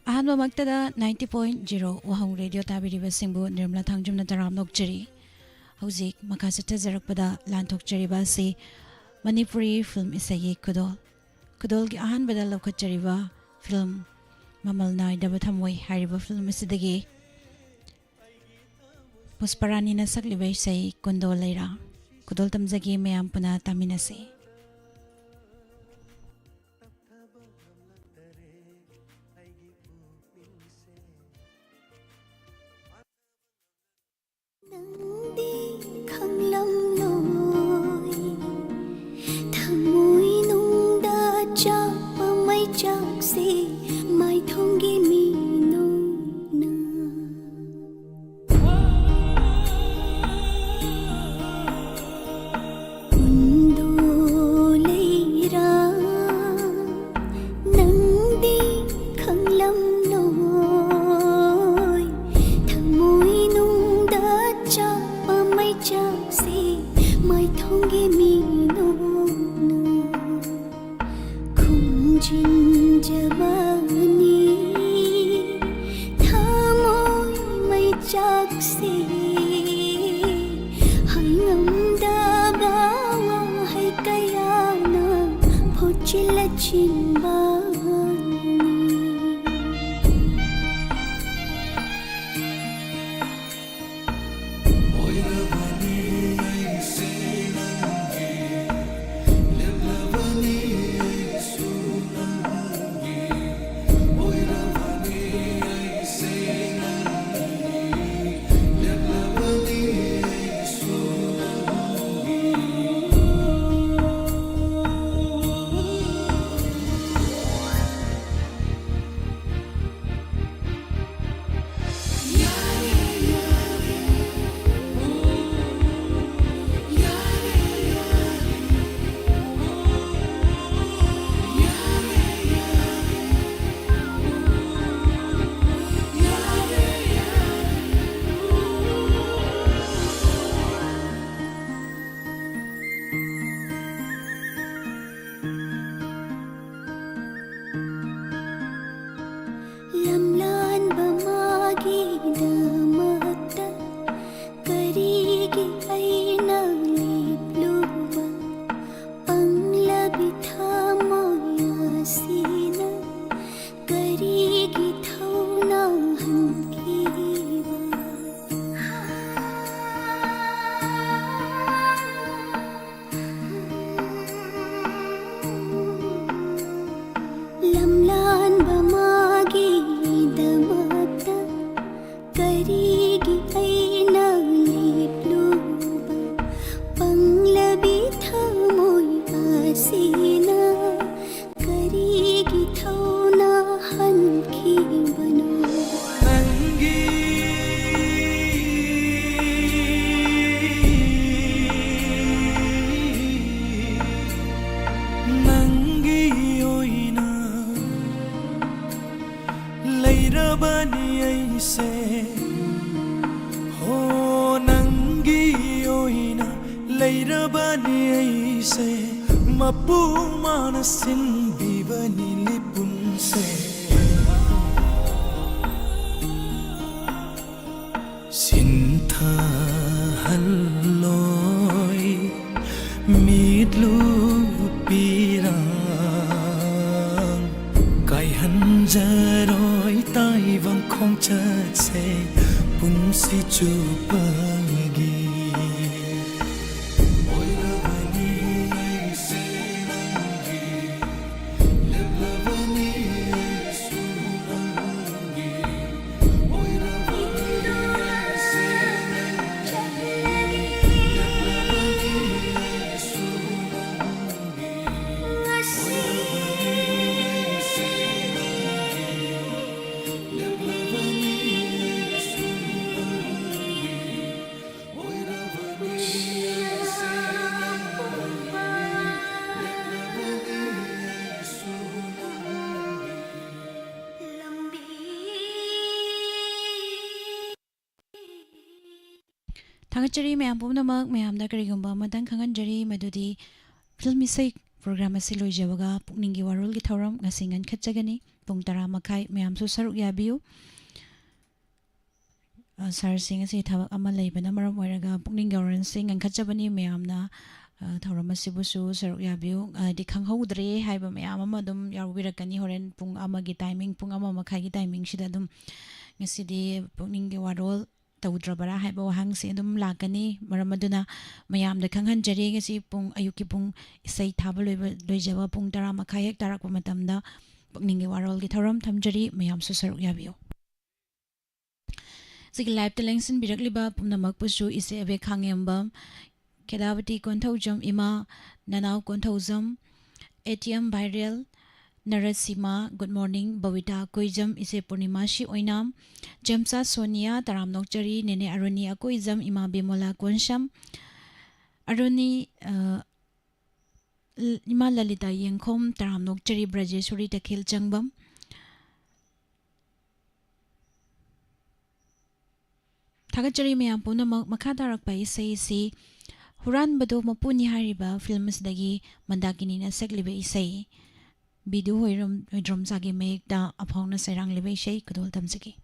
अहम मक्तदा 90.0 वहां रेडियो ताबिरिबा सिंबु निर्मला थांगजुमना तराम नोकचरी हौजिक मखा चथजरकपदा लांथोकचरिबा से मणिपुरी फिल्म इसैये खुदोल की अहनबदा लौखचरिबा फिल्म ममल नाइदबा थमोय हारिबा फिल्म असिदगी पुष्परानी न सकलिबा इसै कुंदोल लेरा खुदोल तमजगी मयाम पुना तामिनसे थांगचरी मैम पुनमक मैम दा करिगुंबा मदन खंगनजरी मदुदी फिल्म इसै प्रोग्राम असी लोइजबगा पुकनिंगी वारोल की थौरम ngasi ngankhachagani pung 10 makhai mayamsu saruk yabiu sar sing asi thabak ama leibana maram oiraga pukning gauran sing ngankhachabani mayamna thauram asibusu saruk yabiu di khanghaudre haiba mayam ama dum yarwirakani horen pung ama gi timing pung ama makhai gi timing sida dum ngasi di pukning gi warol taudrabara haiba wahang se dum lakani maram aduna mayam da khanghan jari ngasi pung ayuki pung isai thaba loijaba pung 10 makhai hek tarak matamda pukning gi warol gi thauram thamjari mayam su saruk yabiu Sigi live telengsin birakliba pumnamak pusu ise abe khangembam kedavati konthojam ima nanau konthojam ATM viral Narasima good morning Bawita koijam ise purnima shi oinam Jamsa Sonia taramnokchari nene aruni akoijam ima bimola konsham aruni ima lalita yengkhom taramnokchari brajeshwari takhil changbam Thagachari mayam puna makadarak pa isay si Huran bado mapuni hariba films dagi mandakini na seglibe isay Bidu hoidrom sagi mayek da apong na sayrang libe isay kudol tamsaki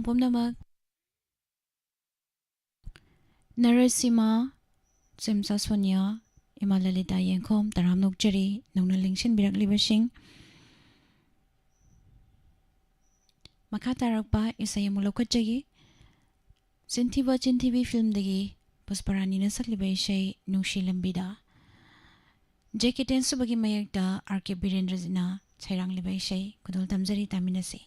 पुमनमक नरसिमा Simsa Sonia Imalalita Yenkom Taram Nokjeri Nongna Lingshin Biraklibashing Makatarakpa Isayamulokajagi Sintiba Chintibi film degi Pusparani Nasaklibai Shay Nushi Lambida Jaketen Subagi Mayakta Arke Birendrazina Chairang Libai Shay Kudul Tamzari Taminasi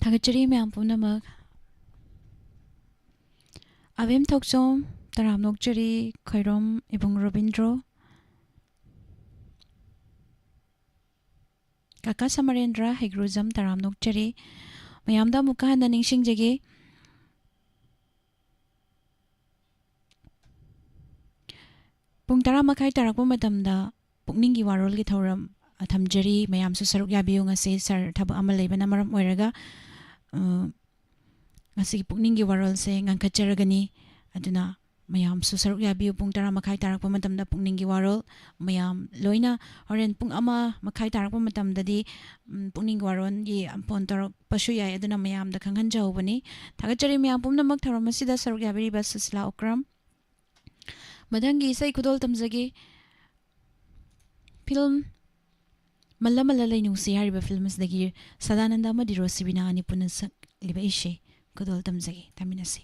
Thagachari Myam Punamak Avim Toksom Taram Nokchari Khairom Ibong Robindro Kaka Samarendra Hegruzam Taram Nokchari Mayamda Mukahan Naningsing Jagi Pung Tara Makai Tarakpo Matamda Pukningi Warol Gi Thoram Thamjari Mayam Su Saruk Yabiyo Ngasi Sar Thab Ama Leibana Maram Oiraga Ngasi Pukningi Warol Se Ngangkacharagani Aduna Mayam Su Saruk Yabiyo Pung Tara Makai Tarakpo Matamda Pukningi Warol Mayam Loina Horen Pung Ama Makai Tarakpo Matamdadi Pukningi Waron Yi Ampon Tarak Pashu Yai Aduna Mayam Da Kanghan Jawbani Thagachari Mayam Pumnamak Tharamasida Saruk Yabiri Basisla Okram Madangi Isai Kudol Tamzagi Film Malla Malla Lainungsi Hariba Films Dagi Sadananda Madi Rosibina Ani Punasak Liba Ishe Kudol Tamzagi Taminasi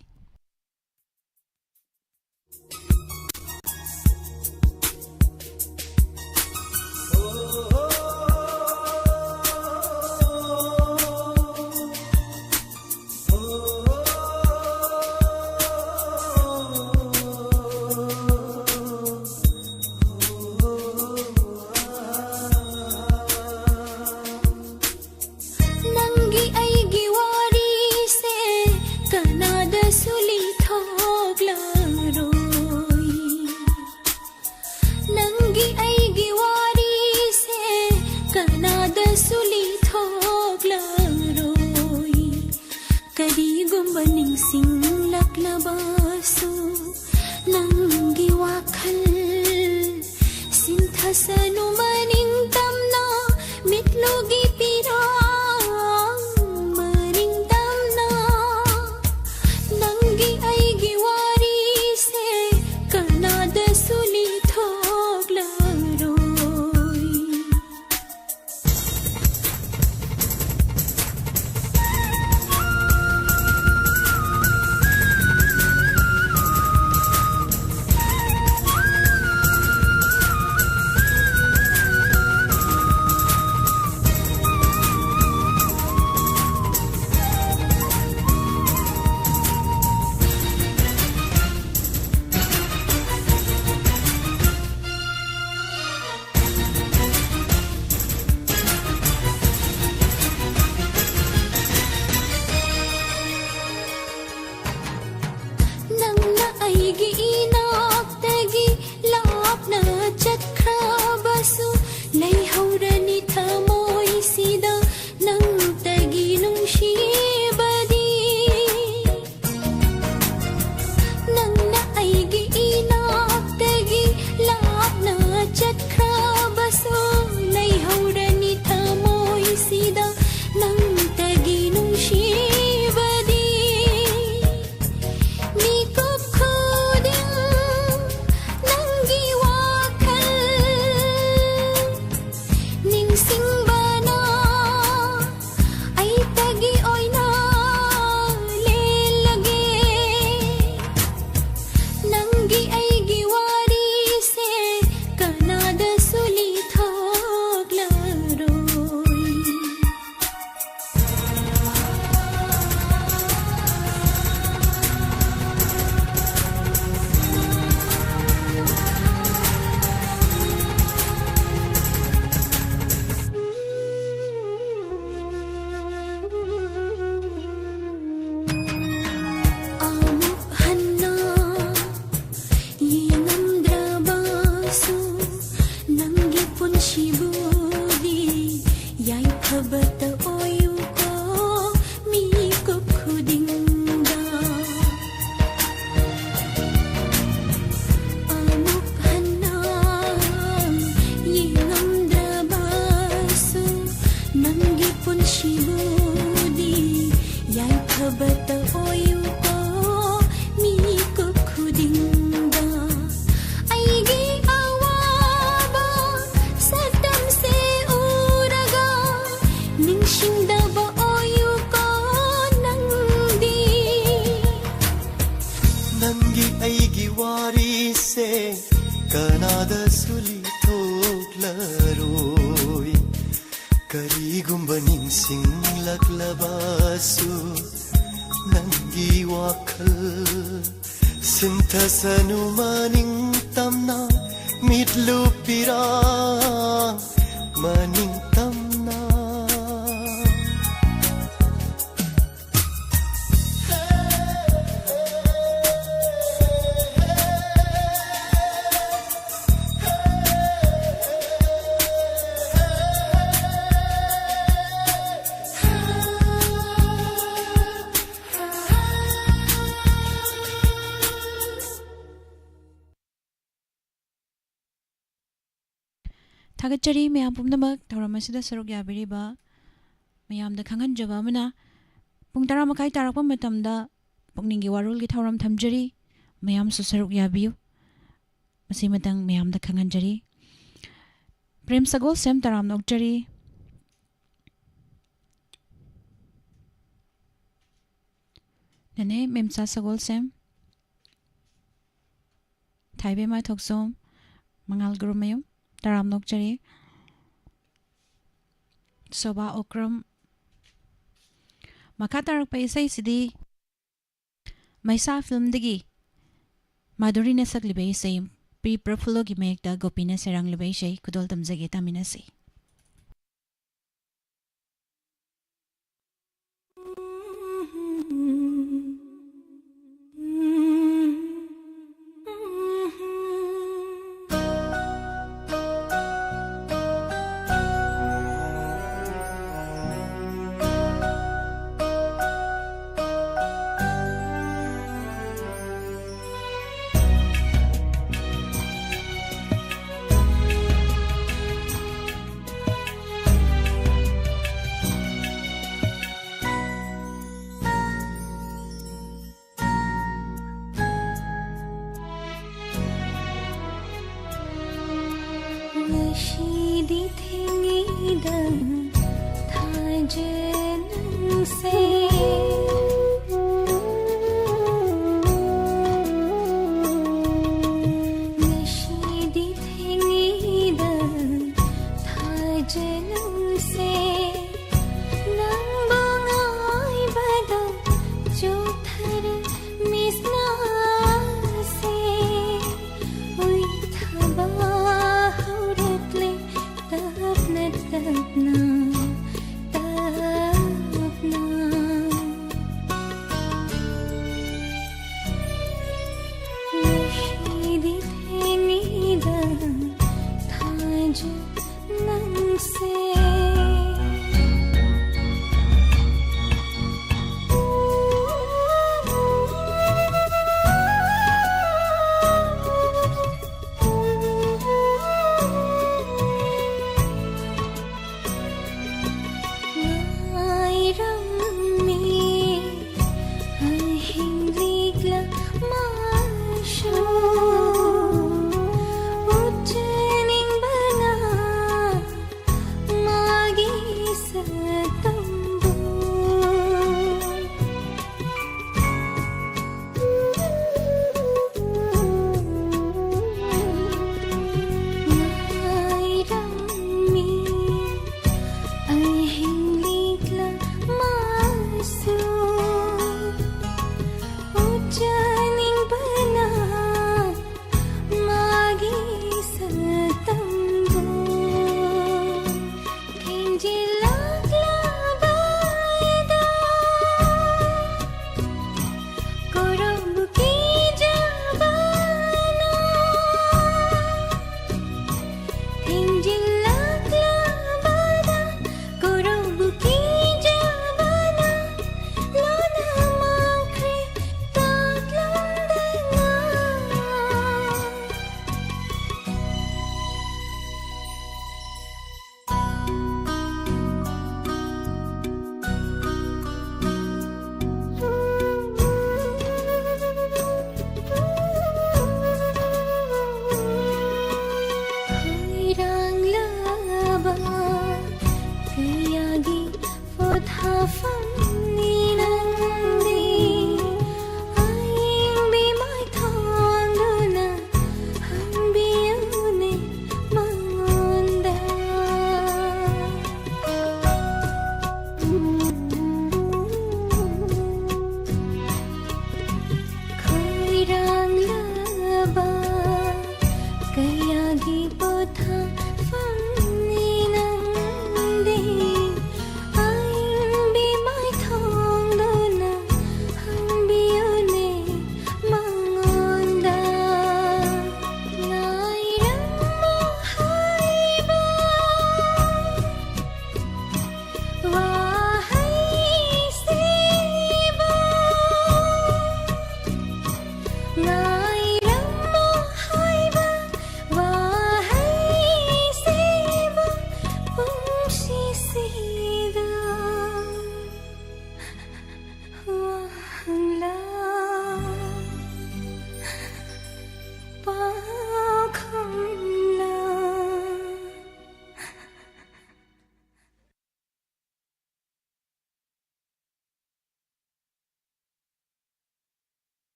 ꯀꯔꯤꯒꯨꯝꯕ ꯅꯤꯡꯁꯤꯡꯂꯛꯂꯕꯁꯨ ꯅꯪꯒꯤ ꯋꯥꯈꯜ ꯁꯤꯟꯊꯁꯅꯨ ꯃꯅꯤꯡꯇꯝꯅ ꯃꯤꯠꯂꯨꯞꯄꯤꯔꯥꯡ ꯃꯅꯤꯡꯇꯝꯅ थागतचरी ma'am पुनमक थौरम असिदा सरुक याबिरिबा मैयामदा खंगनजबा अमना पुंग 10 मखाई तारकपा मतमदा पुंगनिंगी वारोलगी थौरम थमजरी मैयामसु सरुक याबियु मसी मतंग मैयामदा खंगनजरी प्रेम Sagol same तराम नोकजरी नने मेमसा Sagol same थाइबे मा थोकसोम मंगाल गुरुमयम तराम नोकजरी सोबा ओक्रम मखा तारक पैसै सिदी मैसा film दगी माधुरी ने सकलिबे से प्री प्रफुल्लो की मेकदा गोपीना सेरंग लिबे से कुदोल तमजगे तामिनसे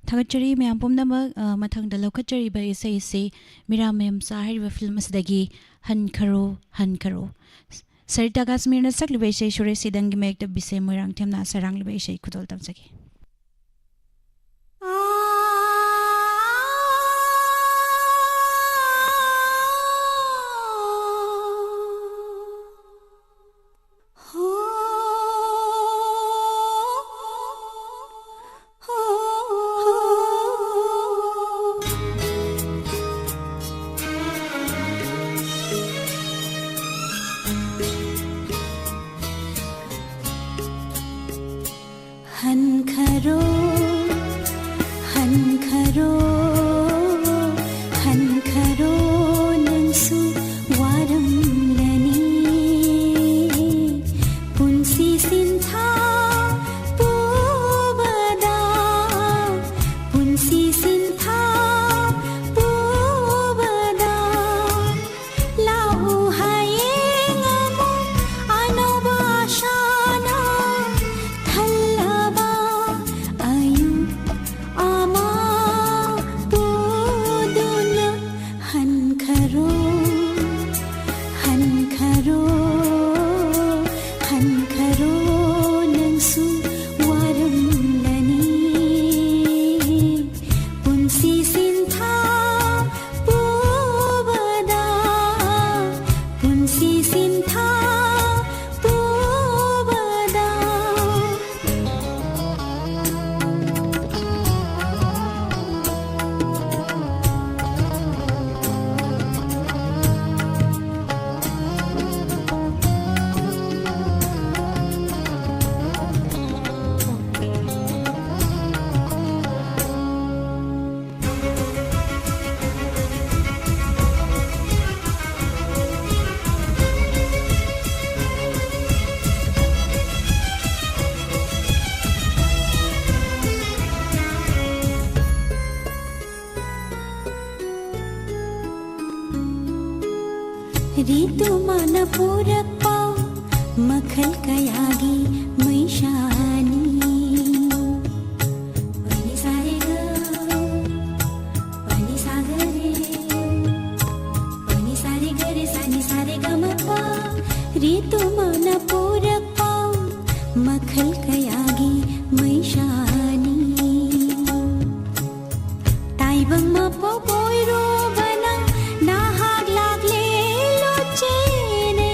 Thagachari myam pumnamak mathangda lokachariba isai se Mira Memsa hariba film asidagi Han Kharo Sarita Kasmir na sakliba isai shure sidangi mek da bise moirang temna sarang liba isai kudol tamsaki ऋतु मन पूरक पाओ मखल कयागी मैशानी वनी सारे ग वनी सागरे वनी सारे गरे सानी सारे गमपा ऋतु मन पूरक पाओ मखल कयागी मैशानी ताइबंग मा पो कोइरो बना नाहाग लागले लोचेने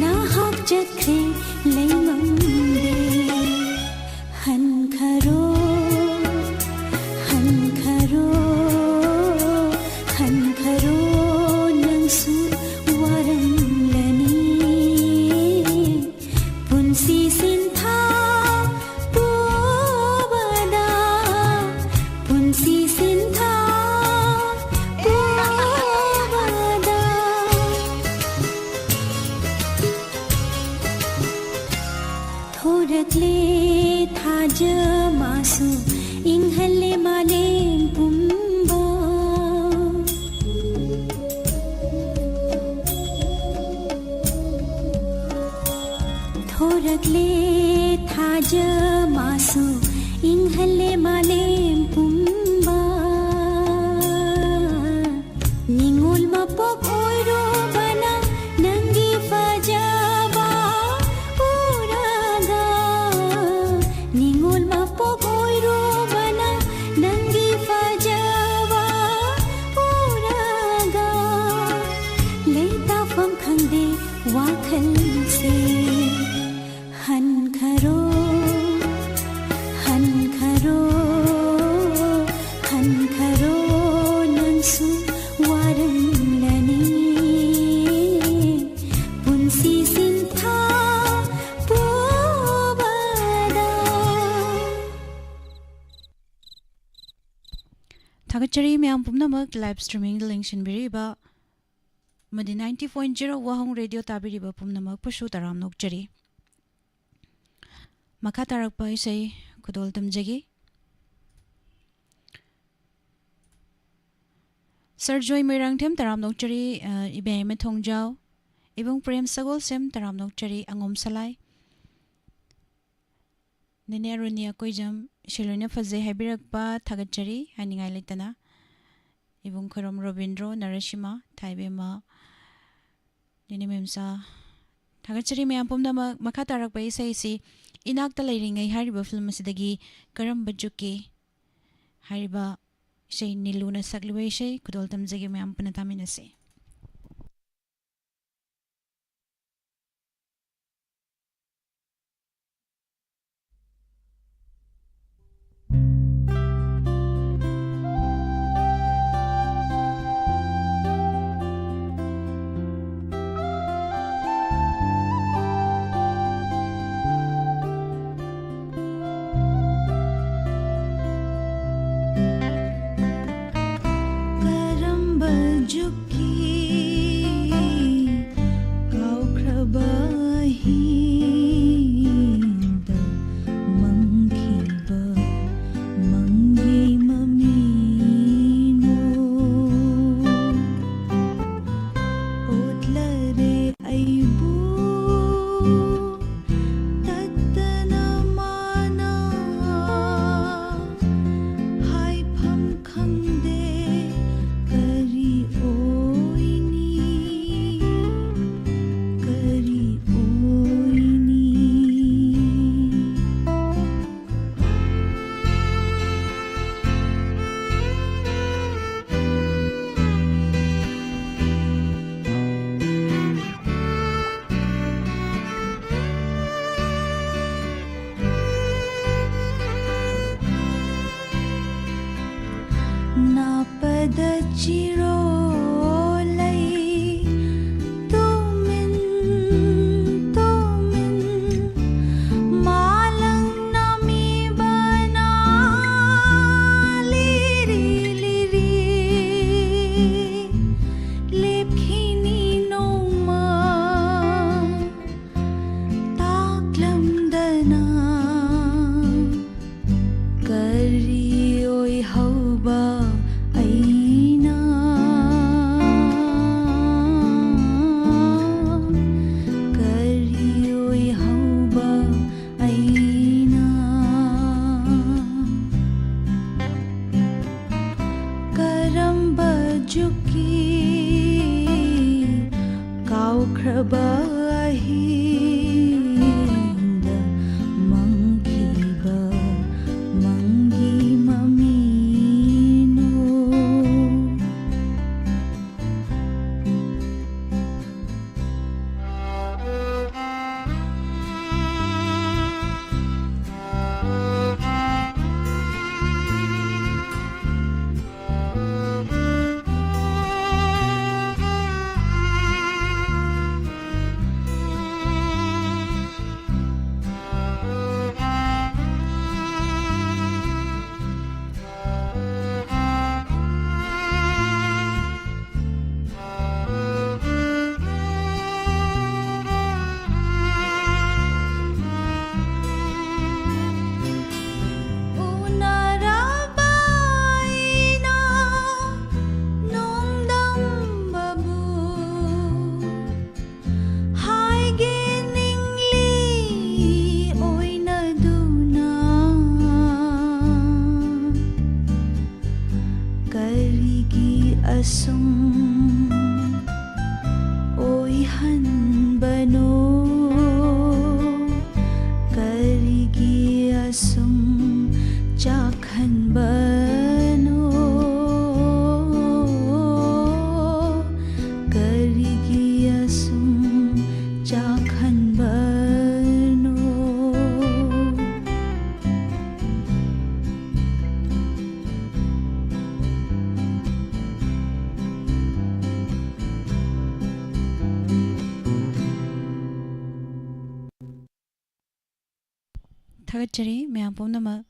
नाहाग चक्रे लेमंदे हनखरो हनखरो हनखरो नंसु वारंलनी पुंसी सिंथा पूबदा पुंसी सिंथा पूबदा थोरकले थाज मासु इंहले माले पुंबा थोरकले थाज मासु इंहले माले पुंबा निंगुल मपok oiro bana nangi fajaba uraga ningul mapok oiro bana nangi fajaba uraga leita fam khangde wakhal se थागतचरी मैम पुमनमक लाइव स्ट्रीमिंग लिंक शिनबिरिबा मदि 90.0 वाहंग रेडियो ताबिरिबा पुमनमक पशु तराम नोकचरी मखा तारकपा इसै खुदोल तमजगी सरजोय मेरांगथेम तराम नोकचरी इबेमे थोंगजाव एवं प्रेम सगोल सेम तराम नोकचरी अंगोम सलाय निने रुनिया कोइजम शिलोने फजे हाइबिरकपा थागतचरी हानिंगाय लेतना एवं खरम रविंद्र नरसिमा थाइबेमा निने मेमसा थागतचरी मैम पुमनमक मखा तारकपा इसैसी इनाक्ता लैरिंगै हारिबा फिल्म असिदगी करम बजुके हारिबा इसै नीलुना सकलिबा इसै खुदोल तमजगी मैम पुना तामिनसे थागतचरी मैम पुमनमक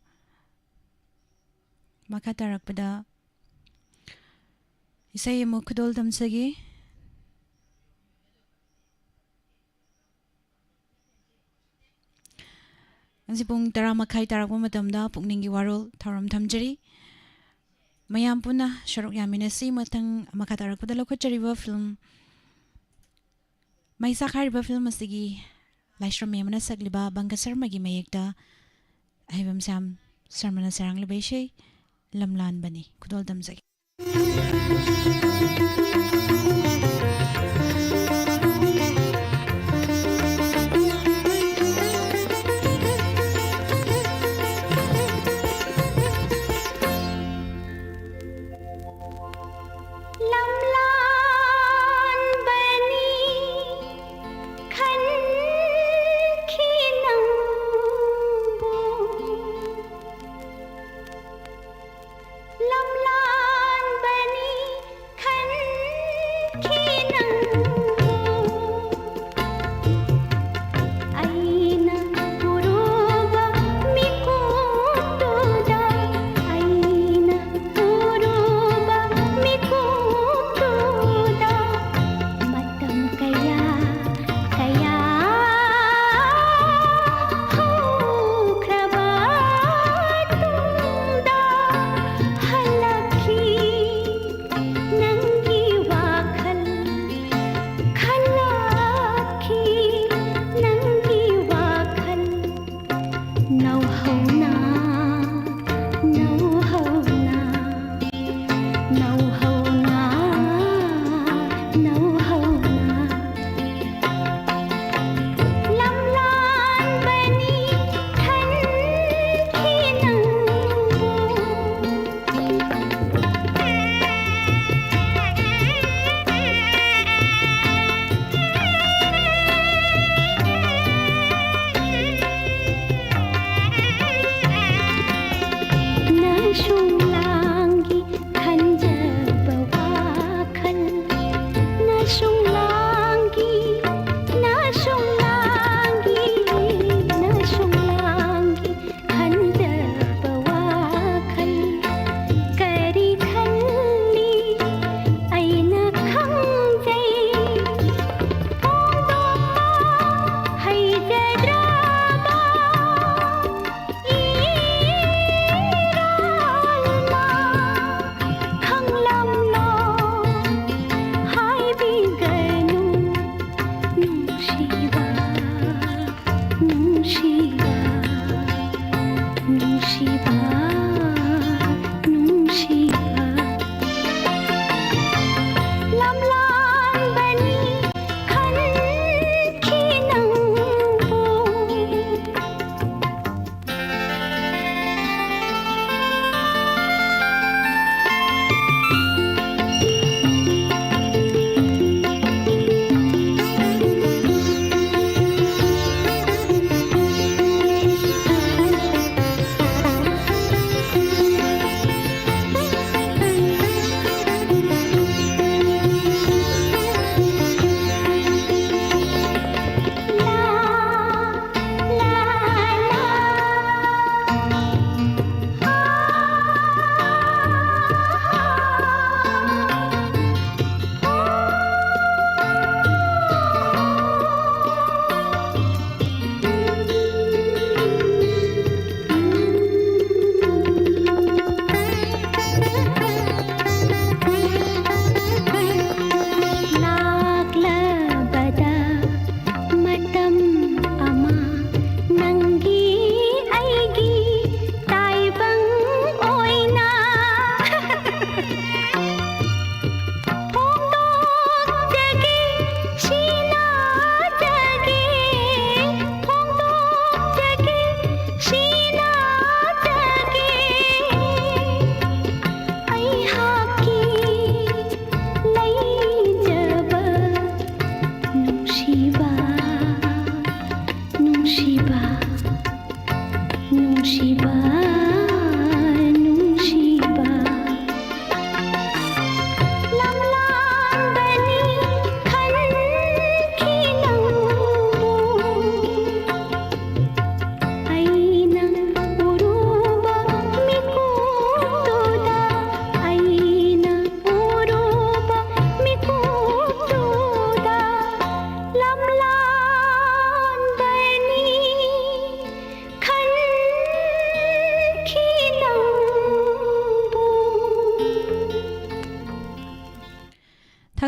मखा तारकपदा Isay mo kudol damsagi. Ang sipong tara makay tarakwa matamda pukningi warol tharam thamjari. Mayam puna sharuk yamin si matang makatarak pada lokachariba film. May sakariba film asigi Laishram yamana sagliba bangkasar magi mayekta ahibam sam sarmana sarang libay lamlan bani kudol damsagi.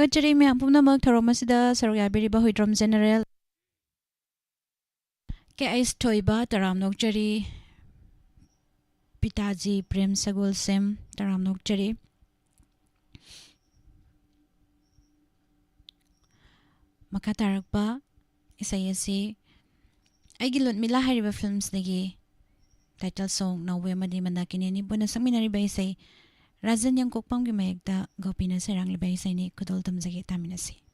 Thagachari me apumnamak tharomasida saruyabiriba huidrom general ke ais thoiba taramnok chari Pitaji Prem Sagol Sem taramnok chari makatarakpa isayasi aigilot mila hariba films dagi title song Nawe Madi Manakini ni bona saminari ba isay Rajan yang kokpam gi mayekda gopina serang liba isay ni kudol tamjagi taminasi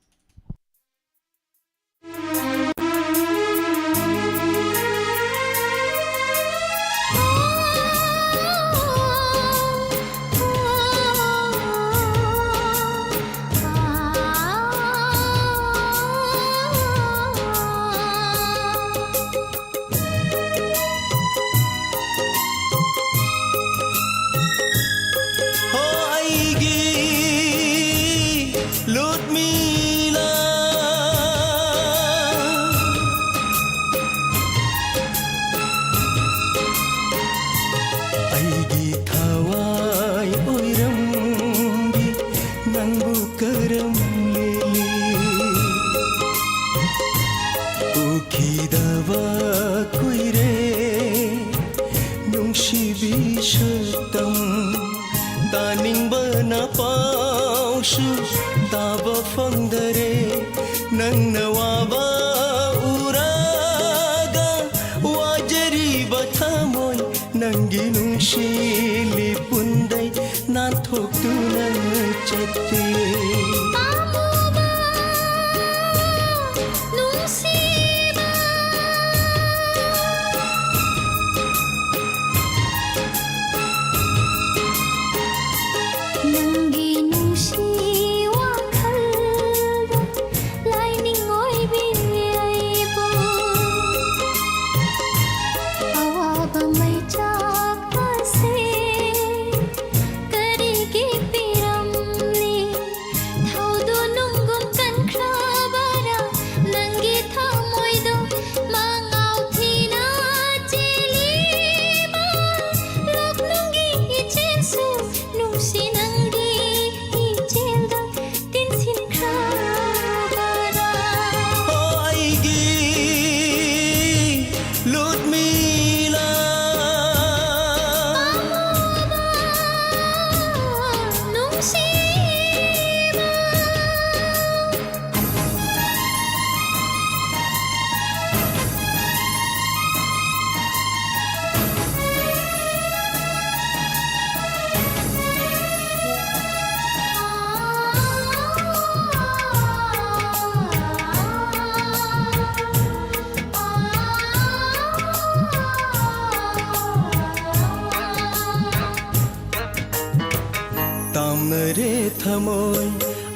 Thamoy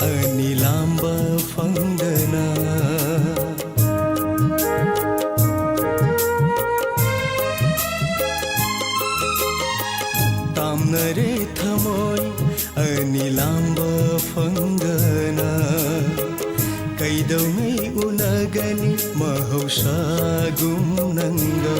anilamba fangdana Tamnare thamoy anilamba fangdana Kaidaway unagani mahausa gumnanga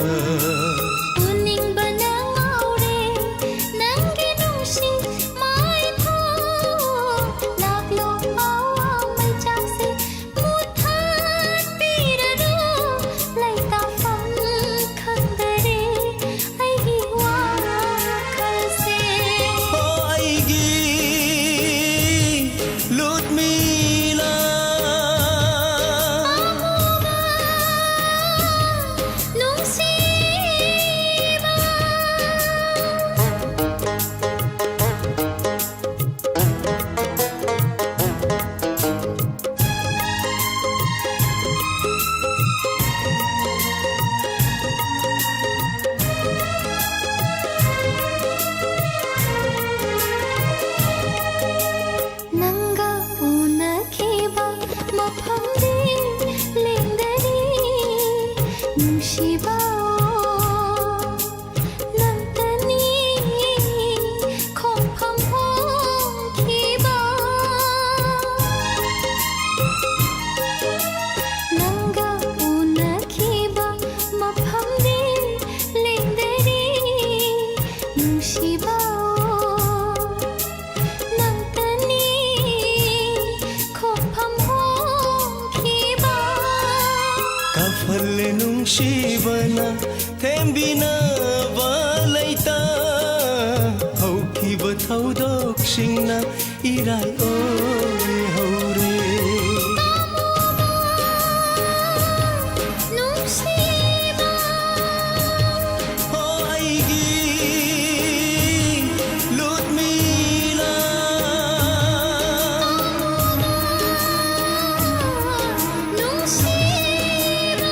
ꯁꯦꯝꯕꯤꯅꯕ ꯂꯩꯇ ꯍꯧꯈꯤꯕ ꯊꯧꯗꯣꯛꯁꯤꯡꯅ ꯏꯔꯥꯏ ꯑꯣꯏꯍꯧꯔꯦ ꯅꯨꯡꯁꯤꯕ ꯍꯣ ꯑꯩꯒꯤ ꯂꯨꯠꯃꯤꯂꯥ ꯅꯨꯡꯁꯤꯕ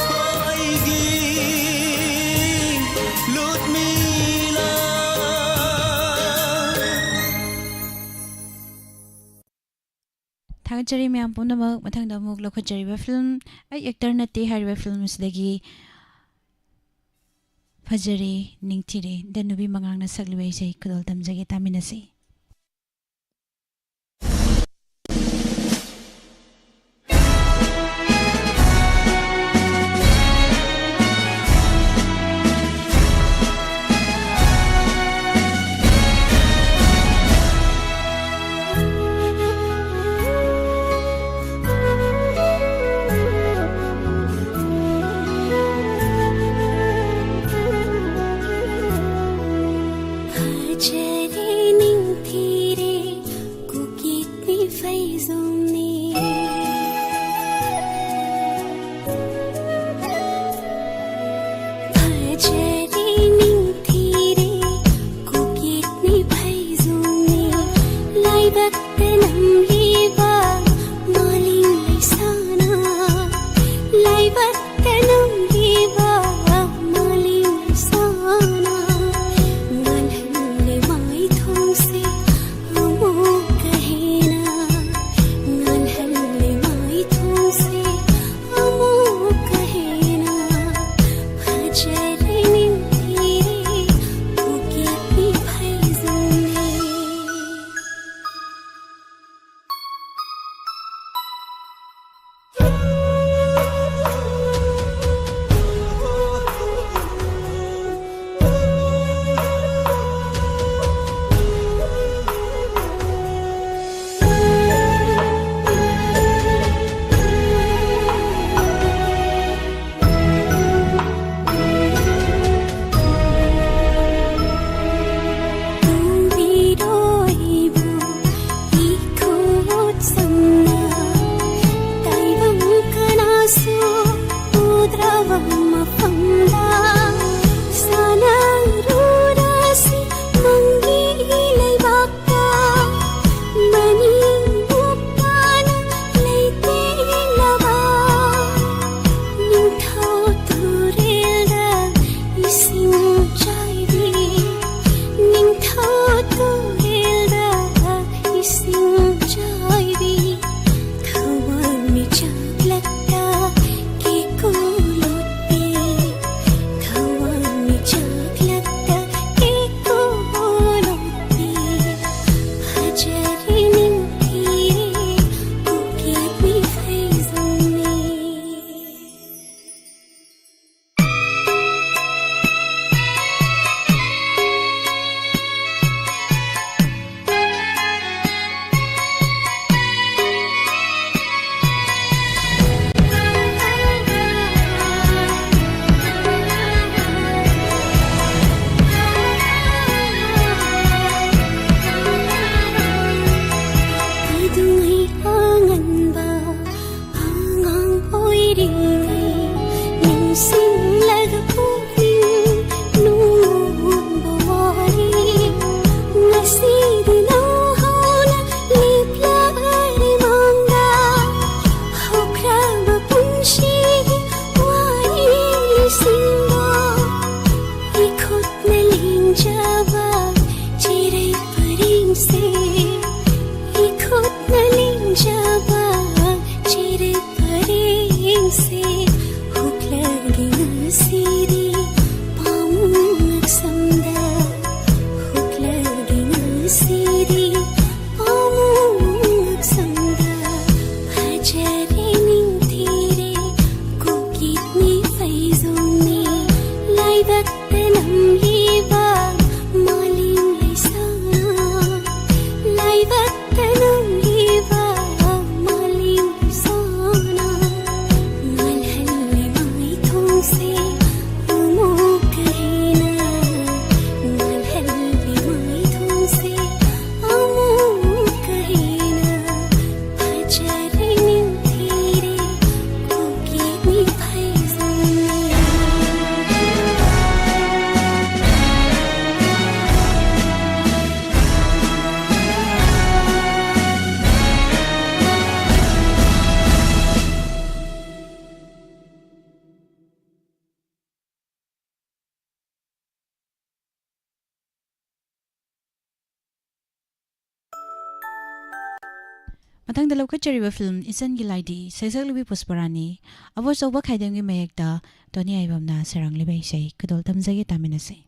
ꯍꯣ ꯑꯩꯒꯤ ꯂꯨꯠꯃꯤꯂꯥ ꯊꯥꯒꯠꯆꯔꯤ ꯃꯌꯥꯝ ꯄꯨꯝꯅꯃꯛ ꯃꯊꯪꯗ ꯑꯃꯨꯛ ꯂꯧꯈꯠꯆꯔꯤꯕ ꯐꯤल्म ꯑꯩ ꯑꯦꯛꯇꯔ ꯅꯠꯇꯦ ꯍꯥꯏꯔꯤꯕ ꯐꯤल्म ꯑꯁꯤꯗꯒꯤ ꯐꯖꯔꯦ ꯅꯤꯡꯊꯤꯔꯦ ꯗ ꯅꯨꯄꯤ ꯃꯉꯥꯡꯅ ꯁꯛꯂꯤꯕ ꯏꯁꯩ ꯈꯨꯗꯣꯜ ꯇꯝꯖꯒꯦ ꯇꯥꯃꯤꯟꯅꯁꯤ फजरे निंथिरे कुकितनी फैजुमनी फजरे निंथिरे कुकितनी फैजुमनी लाइबत नमलीबा मालिंग लिसाना लाइबत नमलीबा मालिंग लिसाना Matang dalaw ka chariba film isan gilaidi saysag lubi pusparani abo soba khaidam gi mayekta Tony Aibam na sarang libay say kadol tamzagi taminase.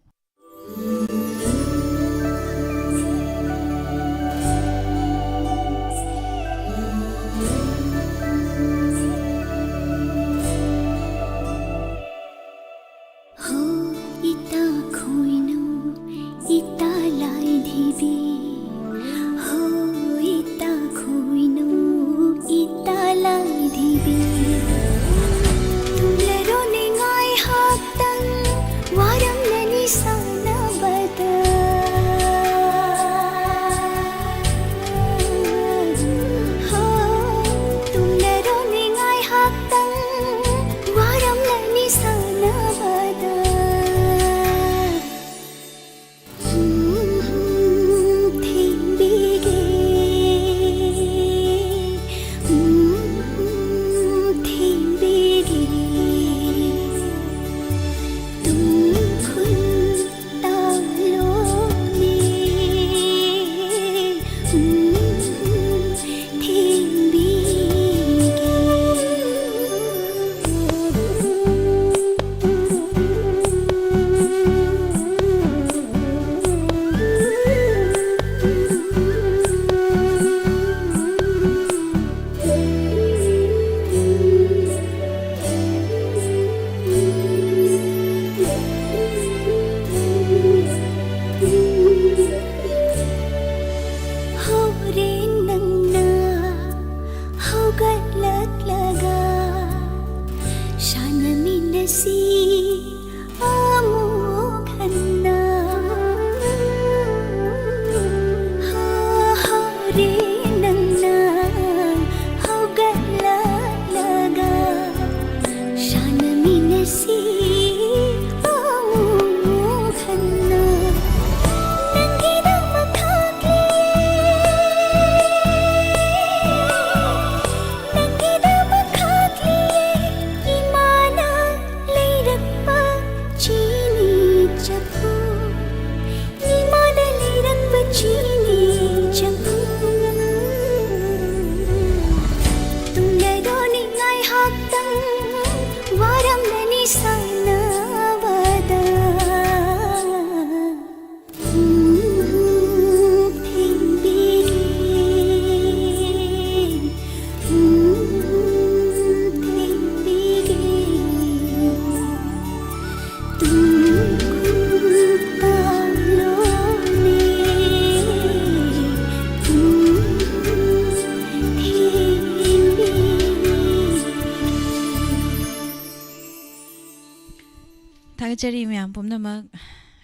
Tagachari miyam pumnamak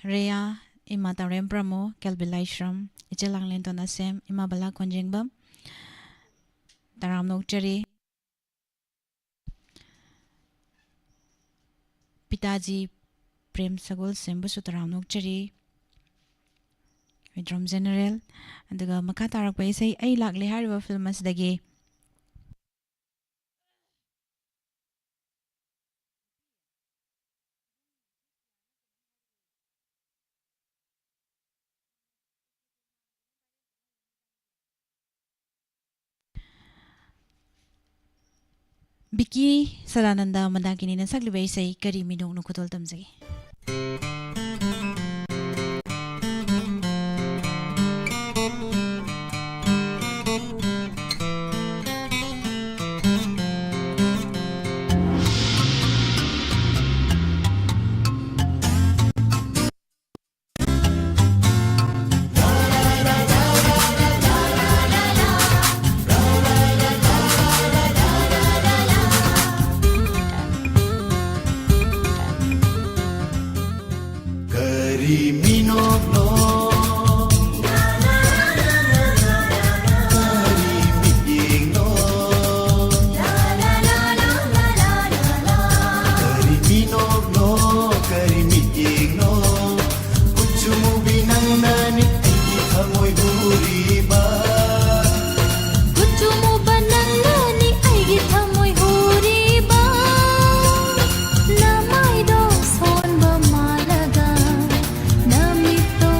Rhea ima tarem pramo Kelbilai Shram ichilang lento na sem ima bala konjengbam taram nokchari Pitaji Prem Sagol Sembu Sutaram Nokchari Drum General aduga makha tarakpa isai ai lakle hariba film asdagi Biki Sadananda Mandakini na saglibay say kari minong nukutol tamzagi. Namito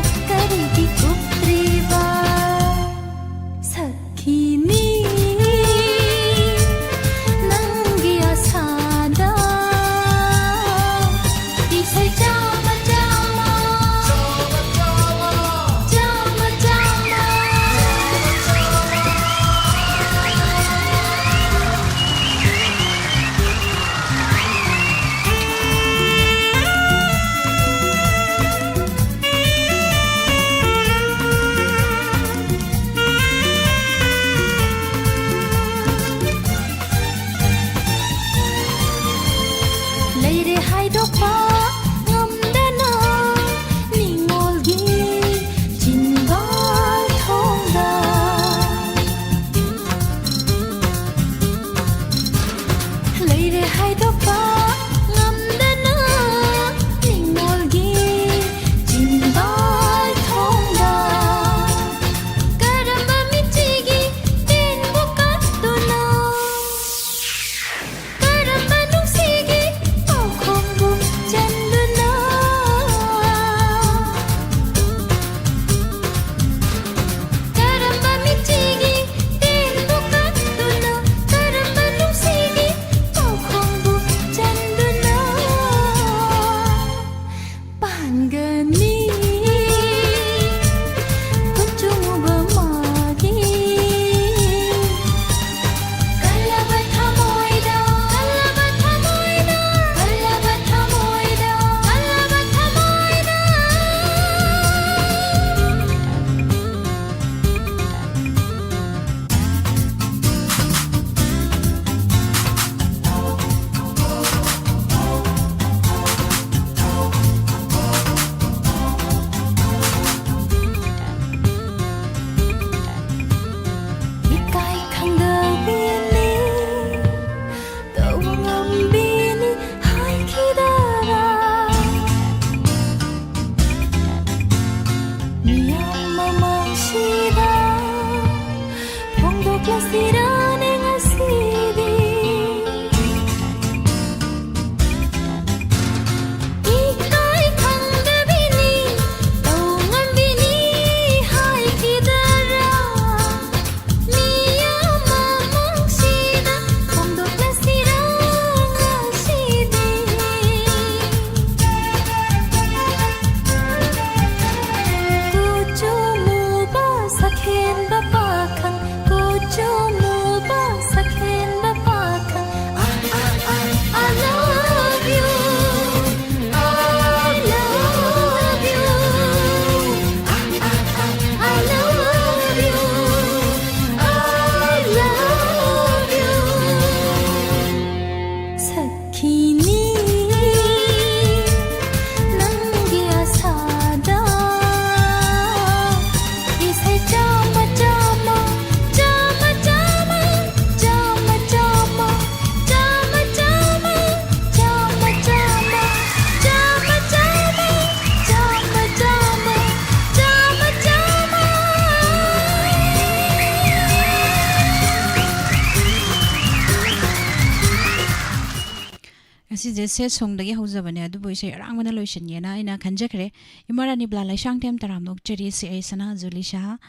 ngasi je se song dagi haujabane adu boi se arang mana loisin yena ina khanjakre imarani bla lai sang tem taram nok cheri si ai sana julisha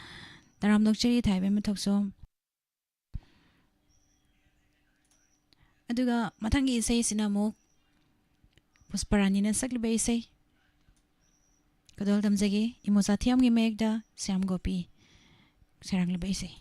taram nok cheri thaibe mathokso aduga mathangi sei sina mo pusparani na saklibe sei kadol damjagi imosa thiam gi mekda syam gopi sarang libe sei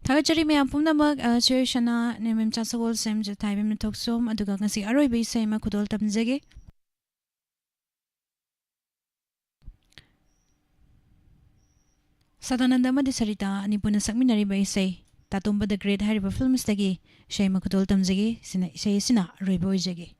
Thagachari me apumnamak Cherry Shana Nemim Chasagol Sem Jataibim Toksom aduga ngasi aroi bi sema khudol tamjage. Sadananda Madi Sarita Nipuna Sakminari by say Tatumba the Great Harry Film Stagi Shema Khudol tamjage Sina Roiboy Jage.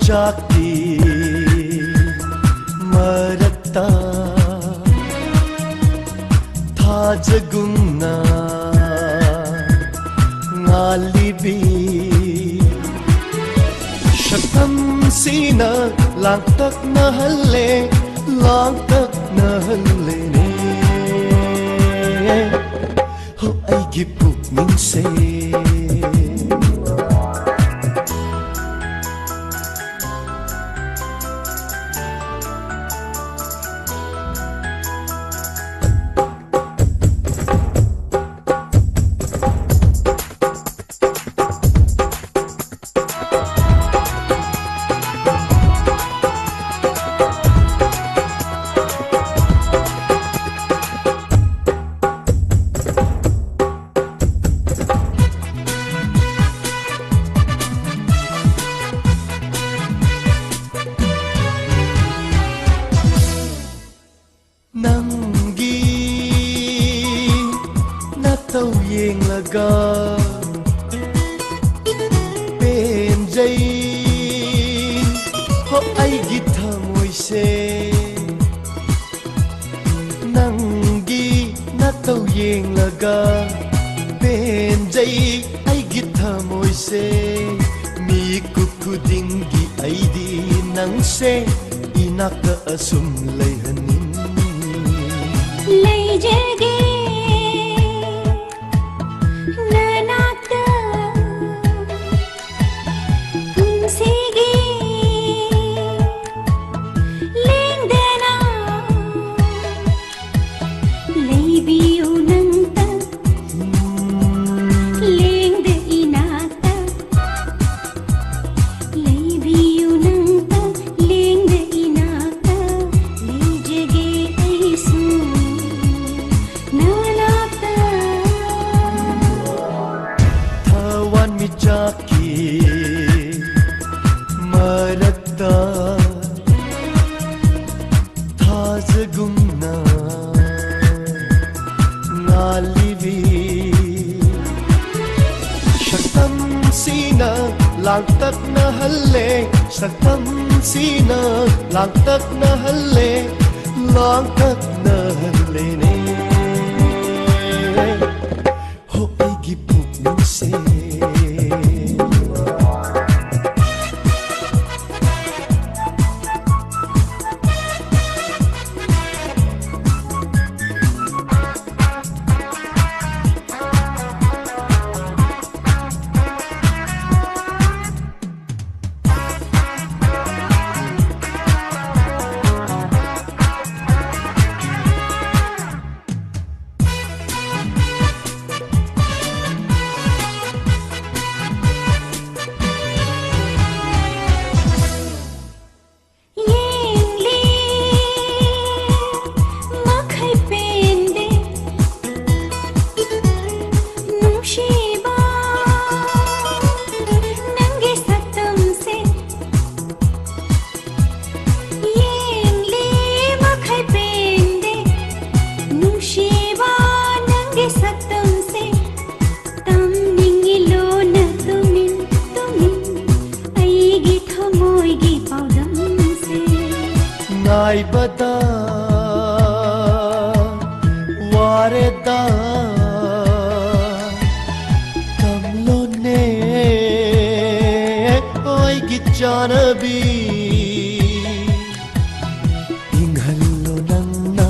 Chakti Marata Thajagumna Ngalibi Shatam Sina Langtak Nahalle Langtak Nahalle Ho ay gipuk minse ꯆꯥꯅꯕꯤ ꯏꯪꯍꯜꯂꯣ ꯅꯪꯅ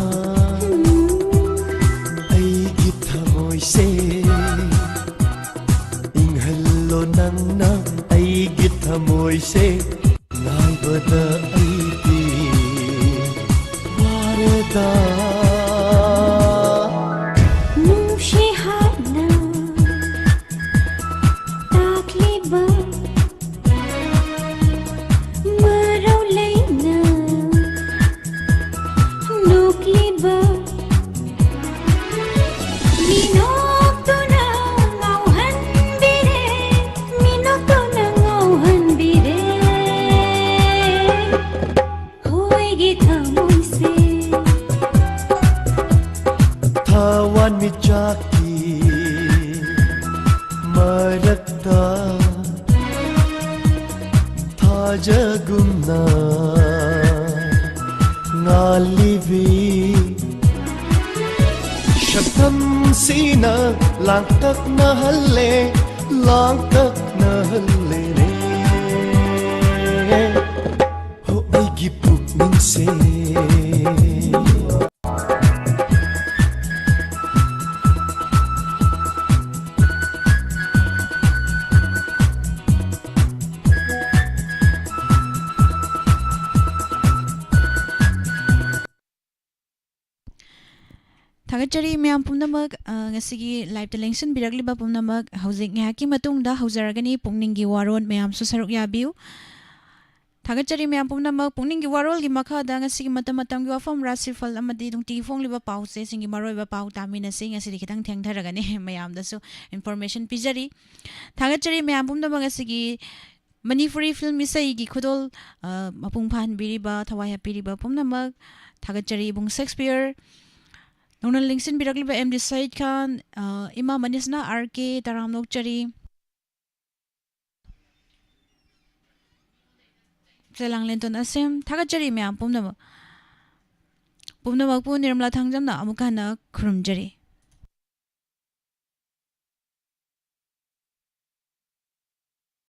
ꯑꯩꯒꯤ ꯊꯃꯣꯏꯁꯦ ꯏꯪꯍꯜꯂꯣ ꯅꯪꯅ ꯑꯩꯒꯤ ꯊꯃꯣꯏꯁꯦ ꯉꯥꯏꯕꯗ ꯑꯩꯗꯤ ꯋꯥꯔꯦꯗ ꯅꯨꯡꯁꯤ ꯍꯥꯏꯅ ꯇꯥꯛꯂꯤꯕ ꯃꯔꯧ ꯂꯩꯅ ꯅꯣꯛꯂꯤꯕ ꯃꯤꯅꯣꯛꯇꯨꯅ ꯉꯥꯎꯍꯟꯕꯤꯔꯦ ꯃꯤꯅꯣꯛꯇꯨꯅ ꯉꯥꯎꯍꯟꯕꯤꯔꯦ ꯍꯣꯏꯒꯤ ꯊꯃꯣꯏꯁꯦ ꯊꯋꯥꯟꯃꯤꯆꯥꯛꯀꯤ ꯃꯔꯛꯇ ꯊꯥꯖꯒꯨꯝꯅ ꯉꯥꯜꯂꯤꯕꯤ ꯁꯛꯇꯝꯁꯤꯅ ꯂꯥꯡꯇꯛꯅꯍꯜꯂꯦ ꯂꯥꯡꯇꯛꯅꯍꯜꯂꯦ ꯍꯣ ꯑꯩꯒꯤ ꯄꯨꯛꯅꯤꯡꯁꯦ Thagachari miyam pumnamak ngasigi live ta lengsin birakliba pumnamak hauzik ngahaki matungda haujaragani pungningi waron miyam su saruk yabiu Thagachari miyam pumnamak pungningi warol gi makhada ngasigi matam gi wafam rasifal amadi dungti fongliba pause singi maroiba pau tamina sing ngasigi kitang thengtharagani mayam dasu information pijari Thagachari miyam pumnamak ngasigi Manipuri film isai gi khudol mapung phan biriba thawaya piriba pumnamak Thagachari bung Shakespeare Nonal Linksin birakliba MD Said Khan, Ima Manisna RK Taramnok Chari Selang Lenton Asim Thagachari miyam pumnamak pu Nirmala Thangjamna amukana khurumjari